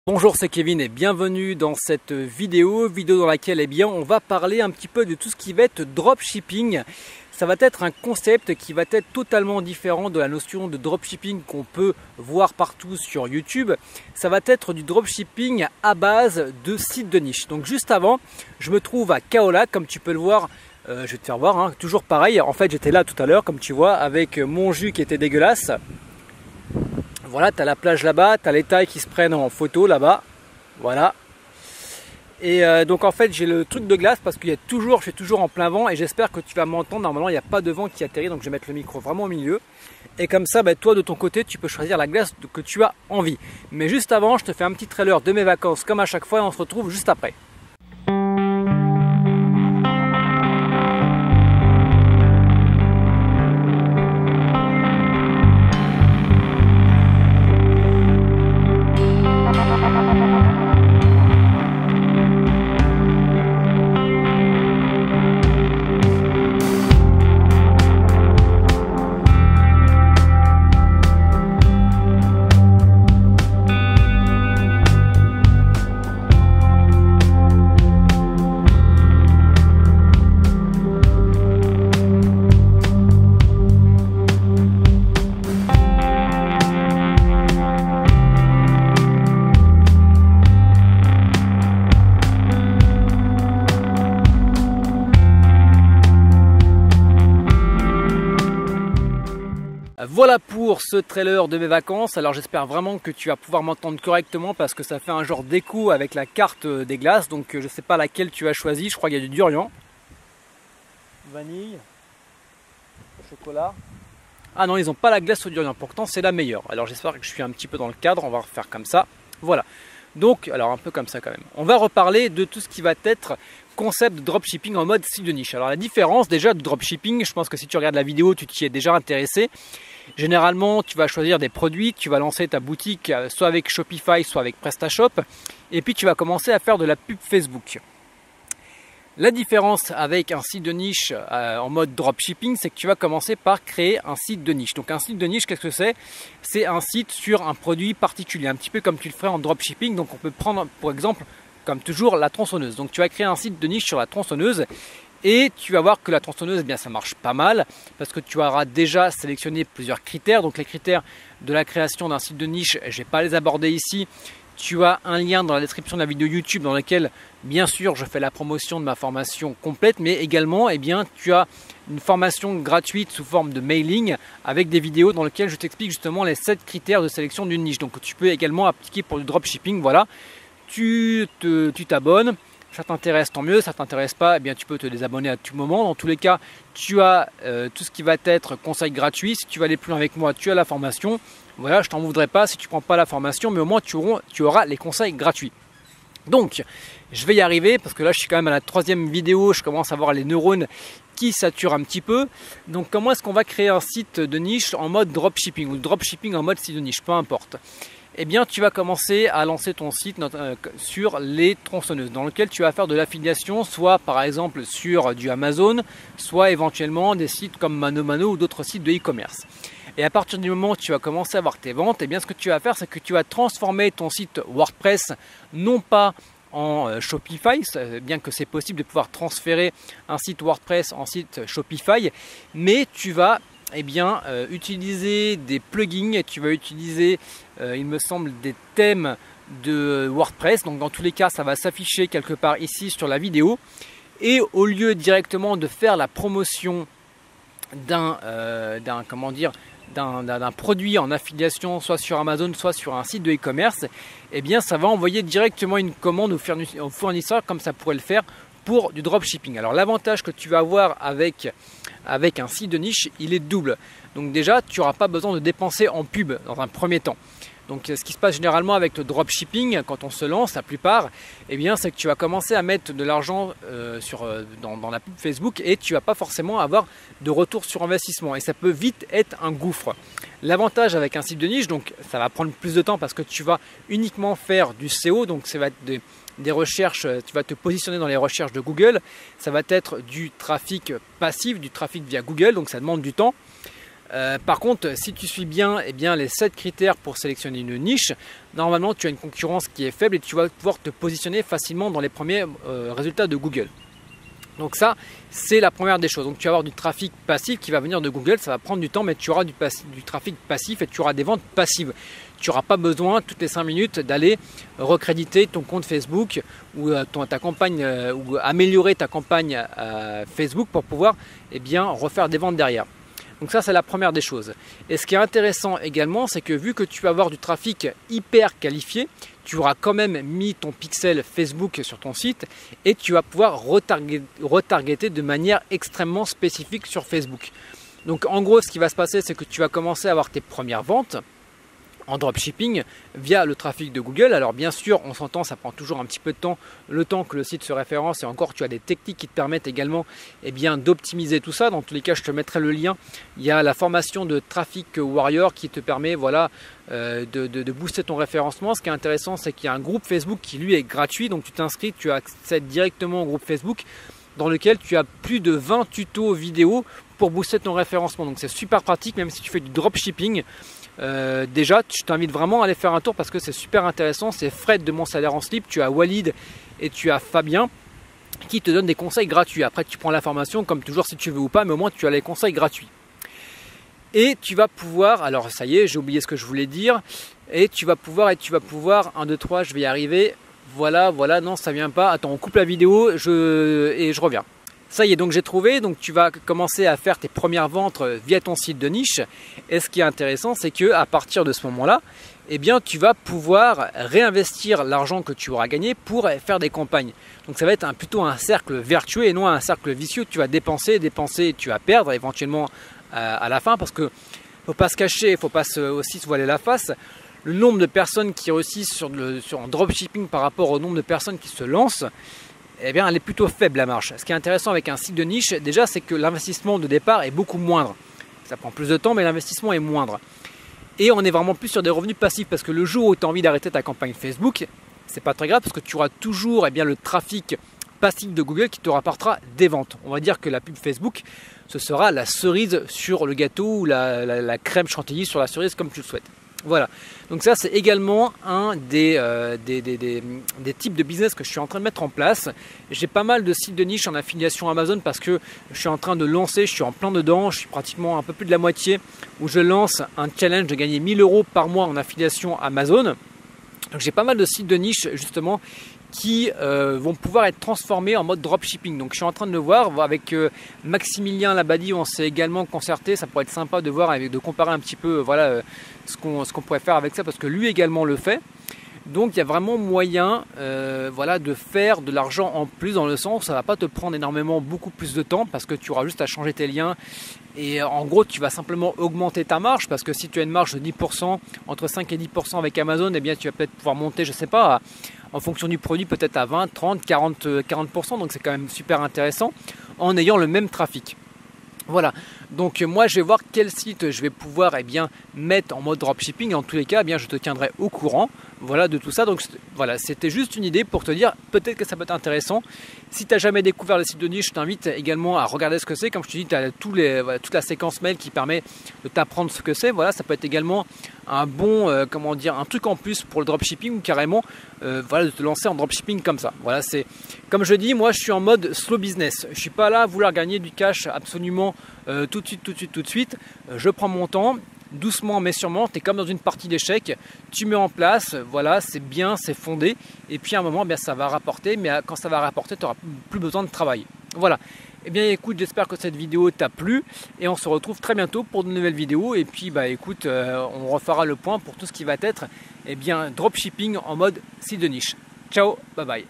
Bonjour, c'est Kevin et bienvenue dans cette vidéo dans laquelle on va parler un petit peu de tout ce qui va être dropshipping. Ça va être un concept qui va être totalement différent de la notion de dropshipping qu'on peut voir partout sur YouTube. Ça va être du dropshipping à base de sites de niche. Donc juste avant, je me trouve à Kaolack, comme tu peux le voir. Je vais te faire voir, hein, toujours pareil. En fait, j'étais là tout à l'heure, comme tu vois, avec mon jus qui était dégueulasse. Voilà, tu as la plage là-bas, tu as les tailles qui se prennent en photo là-bas. Voilà. Et donc en fait, j'ai le truc de glace parce que je suis toujours en plein vent et j'espère que tu vas m'entendre. Normalement, il n'y a pas de vent qui atterrit, donc je vais mettre le micro vraiment au milieu. Et comme ça, toi de ton côté, tu peux choisir la glace que tu as envie. Mais juste avant, je te fais un petit trailer de mes vacances comme à chaque fois et on se retrouve juste après. Voilà pour ce trailer de mes vacances. Alors j'espère vraiment que tu vas pouvoir m'entendre correctement parce que ça fait un genre d'écho avec la carte des glaces. Donc je ne sais pas laquelle tu as choisi. Je crois qu'il y a du durian, vanille, chocolat. Ah non, ils n'ont pas la glace au durian. Pourtant c'est la meilleure. Alors j'espère que je suis un petit peu dans le cadre. On va refaire comme ça. Voilà. Donc, alors un peu comme ça quand même. On va reparler de tout ce qui va être concept de dropshipping en mode site de niche. Alors la différence déjà de dropshipping, je pense que si tu regardes la vidéo, tu t'y es déjà intéressé. Généralement, tu vas choisir des produits, tu vas lancer ta boutique soit avec Shopify, soit avec PrestaShop. Et puis tu vas commencer à faire de la pub Facebook. La différence avec un site de niche en mode dropshipping, c'est que tu vas commencer par créer un site de niche. Donc un site de niche, qu'est-ce que c'est? C'est un site sur un produit particulier, un petit peu comme tu le ferais en dropshipping. Donc on peut prendre, pour exemple, comme toujours, la tronçonneuse. Donc tu vas créer un site de niche sur la tronçonneuse et tu vas voir que la tronçonneuse, eh bien, ça marche pas mal parce que tu auras déjà sélectionné plusieurs critères. Donc les critères de la création d'un site de niche, je ne vais pas les aborder ici. Tu as un lien dans la description de la vidéo YouTube dans lequel, bien sûr, je fais la promotion de ma formation complète, mais également, eh bien, tu as une formation gratuite sous forme de mailing avec des vidéos dans lesquelles je t'explique justement les 7 critères de sélection d'une niche. Donc, tu peux également appliquer pour du dropshipping. Voilà, tu t'abonnes. Ça t'intéresse, tant mieux. Ça ne t'intéresse pas, eh bien, tu peux te désabonner à tout moment. Dans tous les cas, tu as tout ce qui va être conseil gratuit. Si tu vas aller plus loin avec moi, tu as la formation. Voilà, je t'en voudrais pas si tu ne prends pas la formation, mais au moins tu auras les conseils gratuits. Donc, je vais y arriver parce que là, je suis quand même à la 3e vidéo. Je commence à voir les neurones qui saturent un petit peu. Donc, comment est-ce qu'on va créer un site de niche en mode dropshipping ou dropshipping en mode site de niche, peu importe. Eh bien, tu vas commencer à lancer ton site sur les tronçonneuses dans lequel tu vas faire de l'affiliation, soit par exemple sur du Amazon, soit éventuellement des sites comme ManoMano ou d'autres sites de e-commerce. Et à partir du moment où tu vas commencer à avoir tes ventes, eh bien, ce que tu vas faire, c'est que tu vas transformer ton site WordPress non pas en Shopify, bien que c'est possible de pouvoir transférer un site WordPress en site Shopify, mais tu vas utiliser des plugins et tu vas utiliser, il me semble, des thèmes de WordPress. Donc dans tous les cas, ça va s'afficher quelque part ici sur la vidéo. Et au lieu directement de faire la promotion d'un produit en affiliation, soit sur Amazon, soit sur un site de e-commerce, eh bien ça va envoyer directement une commande au fournisseur comme ça pourrait le faire pour du dropshipping. Alors l'avantage que tu vas avoir avec un site de niche, il est double. Donc déjà, tu n'auras pas besoin de dépenser en pub dans un premier temps. Donc ce qui se passe généralement avec le dropshipping, quand on se lance, la plupart, eh bien, c'est que tu vas commencer à mettre de l'argent dans la pub Facebook et tu ne vas pas forcément avoir de retour sur investissement. Et ça peut vite être un gouffre. L'avantage avec un site de niche, donc ça va prendre plus de temps parce que tu vas uniquement faire du SEO, donc ça va être des recherches, tu vas te positionner dans les recherches de Google, ça va être du trafic passif, du trafic via Google, donc ça demande du temps. Par contre, si tu suis bien, les 7 critères pour sélectionner une niche, normalement tu as une concurrence qui est faible et tu vas pouvoir te positionner facilement dans les premiers résultats de Google. Donc ça, c'est la première des choses. Donc tu vas avoir du trafic passif qui va venir de Google, ça va prendre du temps, mais tu auras du trafic passif et tu auras des ventes passives. Tu n'auras pas besoin toutes les 5 minutes d'aller recréditer ton compte Facebook ou ta campagne ou améliorer ta campagne Facebook pour pouvoir refaire des ventes derrière. Donc ça, c'est la première des choses. Et ce qui est intéressant également, c'est que vu que tu vas avoir du trafic hyper qualifié, tu auras quand même mis ton pixel Facebook sur ton site et tu vas pouvoir retargeter de manière extrêmement spécifique sur Facebook. Donc en gros, ce qui va se passer, c'est que tu vas commencer à avoir tes premières ventes en dropshipping via le trafic de Google. Alors bien sûr, on s'entend, ça prend toujours un petit peu de temps, le temps que le site se référence, et encore tu as des techniques qui te permettent également d'optimiser tout ça. Dans tous les cas, je te mettrai le lien. Il y a la formation de Traffic Warrior qui te permet de booster ton référencement. Ce qui est intéressant, c'est qu'il y a un groupe Facebook qui lui est gratuit, donc tu t'inscris, tu accèdes directement au groupe Facebook dans lequel tu as plus de 20 tutos vidéo pour booster ton référencement. Donc c'est super pratique, même si tu fais du dropshipping. Déjà, je t'invite vraiment à aller faire un tour parce que c'est super intéressant. C'est Fred de Mon Salaire en Slip, tu as Walid et tu as Fabien qui te donnent des conseils gratuits. Après, tu prends la formation comme toujours si tu veux ou pas, mais au moins tu as les conseils gratuits. Et tu vas pouvoir, alors ça y est, j'ai oublié ce que je voulais dire, et tu vas pouvoir, 1, 2, 3, je vais y arriver. Voilà, non, ça vient pas. Attends, on coupe la vidéo et je reviens. Ça y est, donc j'ai trouvé, donc tu vas commencer à faire tes premières ventes via ton site de niche. Et ce qui est intéressant, c'est que à partir de ce moment-là, tu vas pouvoir réinvestir l'argent que tu auras gagné pour faire des campagnes. Donc ça va être plutôt un cercle vertueux et non un cercle vicieux. Tu vas dépenser, tu vas perdre éventuellement à la fin, parce que faut pas se cacher, il faut pas aussi se voiler la face. Le nombre de personnes qui réussissent en dropshipping par rapport au nombre de personnes qui se lancent, elle est plutôt faible la marge. Ce qui est intéressant avec un site de niche, déjà, c'est que l'investissement de départ est beaucoup moindre. Ça prend plus de temps, mais l'investissement est moindre. Et on est vraiment plus sur des revenus passifs, parce que le jour où tu as envie d'arrêter ta campagne Facebook, c'est pas très grave, parce que tu auras toujours le trafic passif de Google qui te rapportera des ventes. On va dire que la pub Facebook, ce sera la cerise sur le gâteau ou la crème chantilly sur la cerise, comme tu le souhaites. Voilà, donc ça c'est également un des types de business que je suis en train de mettre en place. J'ai pas mal de sites de niche en affiliation Amazon parce que je suis en train de lancer, je suis en plein dedans, je suis pratiquement un peu plus de la moitié où je lance un challenge de gagner 1 000 € par mois en affiliation Amazon. Donc j'ai pas mal de sites de niche justement qui vont pouvoir être transformés en mode dropshipping. Donc je suis en train de le voir avec Maximilien Labadie, on s'est également concerté. Ça pourrait être sympa de voir, de comparer un petit peu ce qu'on pourrait faire avec ça, parce que lui également le fait. Donc il y a vraiment moyen de faire de l'argent en plus, dans le sens où ça ne va pas te prendre beaucoup plus de temps, parce que tu auras juste à changer tes liens. Et en gros, tu vas simplement augmenter ta marge, parce que si tu as une marge de 10%, entre 5 et 10% avec Amazon, tu vas peut-être pouvoir monter, je ne sais pas, en fonction du produit, peut-être à 20, 30, 40%. Donc c'est quand même super intéressant en ayant le même trafic. Voilà, donc moi je vais voir quel site je vais pouvoir mettre en mode dropshipping. En tous les cas, je te tiendrai au courant de tout ça. Donc voilà, c'était juste une idée pour te dire peut-être que ça peut être intéressant. Si tu n'as jamais découvert les sites de niche, je t'invite également à regarder ce que c'est. Comme je te dis, tu as toute la séquence mail qui permet de t'apprendre ce que c'est. Voilà, ça peut être également un bon, un truc en plus pour le dropshipping, ou carrément de te lancer en dropshipping comme ça. Voilà, c'est comme je dis, moi je suis en mode slow business. Je suis pas là à vouloir gagner du cash absolument tout de suite. Je prends mon temps, doucement mais sûrement. Tu es comme dans une partie d'échecs, tu mets en place, c'est bien, c'est fondé, et puis à un moment ça va rapporter, mais quand ça va rapporter, tu n'auras plus besoin de travail. Voilà. Écoute, j'espère que cette vidéo t'a plu, et on se retrouve très bientôt pour de nouvelles vidéos. Et puis écoute, on refera le point pour tout ce qui va être dropshipping en mode site de niche. Ciao, bye bye.